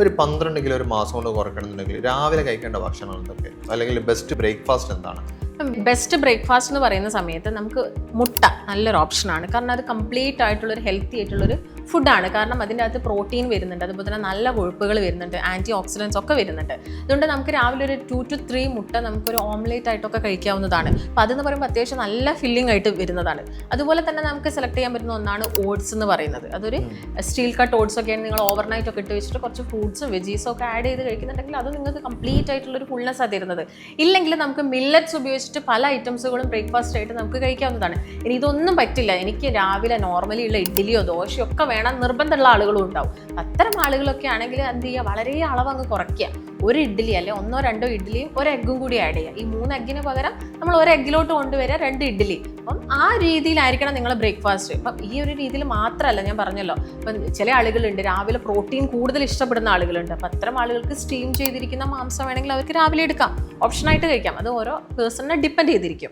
ഒരു 12 കിലോ ഒരു മാസം കൊണ്ട് കുറയ്ക്കണമെന്നുണ്ടെങ്കിൽ രാവിലെ കഴിക്കേണ്ട ഭക്ഷണം എന്തൊക്കെ, അല്ലെങ്കിൽ ബെസ്റ്റ് ബ്രേക്ക്ഫാസ്റ്റ് എന്താണ്? ബെസ്റ്റ് ബ്രേക്ക്ഫാസ്റ്റ് എന്ന് പറയുന്ന സമയത്ത് നമുക്ക് മുട്ട നല്ലൊരു ഓപ്ഷനാണ്. കാരണം അത് കംപ്ലീറ്റ് ആയിട്ടുള്ളൊരു ഹെൽത്തി ആയിട്ടുള്ളൊരു ഫുഡാണ്. കാരണം അതിൻ്റെ അകത്ത് പ്രോട്ടീൻ വരുന്നുണ്ട്, അതുപോലെ തന്നെ നല്ല കൊഴുപ്പുകൾ വരുന്നുണ്ട്, ആൻറ്റി ഓക്സിഡൻസ് ഒക്കെ വരുന്നുണ്ട്. അതുകൊണ്ട് നമുക്ക് രാവിലെ ഒരു 2 to 3 മുട്ട നമുക്കൊരു ഓംലേറ്റ് ആയിട്ടൊക്കെ കഴിക്കാവുന്നതാണ്. അപ്പോൾ അതെന്ന് പറയുമ്പോൾ അത്യാവശ്യം നല്ല ഫില്ലിംഗ് ആയിട്ട് വരുന്നതാണ്. അതുപോലെ തന്നെ നമുക്ക് സെലക്ട് ചെയ്യാൻ പറ്റുന്ന ഒന്നാണ് ഓട്സ് എന്ന് പറയുന്നത്. അതൊരു സ്റ്റീൽ കട്ട് ഓട്സ് ഒക്കെയാണ്. നിങ്ങൾ ഓവർനൈറ്റ് ഒക്കെ ഇട്ട് വെച്ചിട്ട് കുറച്ച് ഫ്രൂട്ട്സും വെജീസും ഒക്കെ ആഡ് ചെയ്ത് കഴിക്കുന്നുണ്ടെങ്കിൽ അത് നിങ്ങൾക്ക് കംപ്ലീറ്റ് ആയിട്ടുള്ളൊരു ഫുൾനെസ് ആണ് തരുന്നത്. ഇല്ലെങ്കിൽ നമുക്ക് മില്ലറ്റ്സ് ഉപയോഗിച്ചിട്ട് പല ഐറ്റംസുകളും ബ്രേക്ക്ഫാസ്റ്റ് ആയിട്ട് നമുക്ക് കഴിക്കാവുന്നതാണ്. ഇനി ഇതൊന്നും പറ്റില്ല, എനിക്ക് രാവിലെ നോർമലി ഉള്ള ഇഡ്ഡലിയോ ദോശയോ ഒക്കെ വേണം നിർബന്ധമുള്ള ആളുകളും ഉണ്ടാവും. അത്തരം ആളുകളൊക്കെ ആണെങ്കിൽ എന്ത് ചെയ്യുക, വളരെ അളവ് അങ്ങ് കുറയ്ക്കുക. ഒരു ഇഡ്ഡലി അല്ലെ 1-2 ഇഡ്ഡലിയും ഒരു എഗ്ഗും കൂടി ആഡ് ചെയ്യുക. ഈ 3 എഗ്ഗിന് പകരം നമ്മൾ ഒരു എഗ്ഗിലോട്ട് കൊണ്ടുവരിക 2 ഇഡ്ഡലി. അപ്പം ആ രീതിയിലായിരിക്കണം നിങ്ങളുടെ ബ്രേക്ക്ഫാസ്റ്റ്. അപ്പം ഈ ഒരു രീതിയിൽ മാത്രമല്ല, ഞാൻ പറഞ്ഞല്ലോ, ഇപ്പം ചില ആളുകളുണ്ട് രാവിലെ പ്രോട്ടീൻ കൂടുതൽ ഇഷ്ടപ്പെടുന്ന ആളുകളുണ്ട്. അപ്പം അത്തരം ആളുകൾക്ക് സ്റ്റീം ചെയ്തിരിക്കുന്ന മാംസം വേണമെങ്കിൽ അവർക്ക് രാവിലെ എടുക്കാം, ഓപ്ഷനായിട്ട് കഴിക്കാം. അത് ഓരോ പേഴ്സണിനെ ഡിപ്പെൻഡ് ചെയ്തിരിക്കും.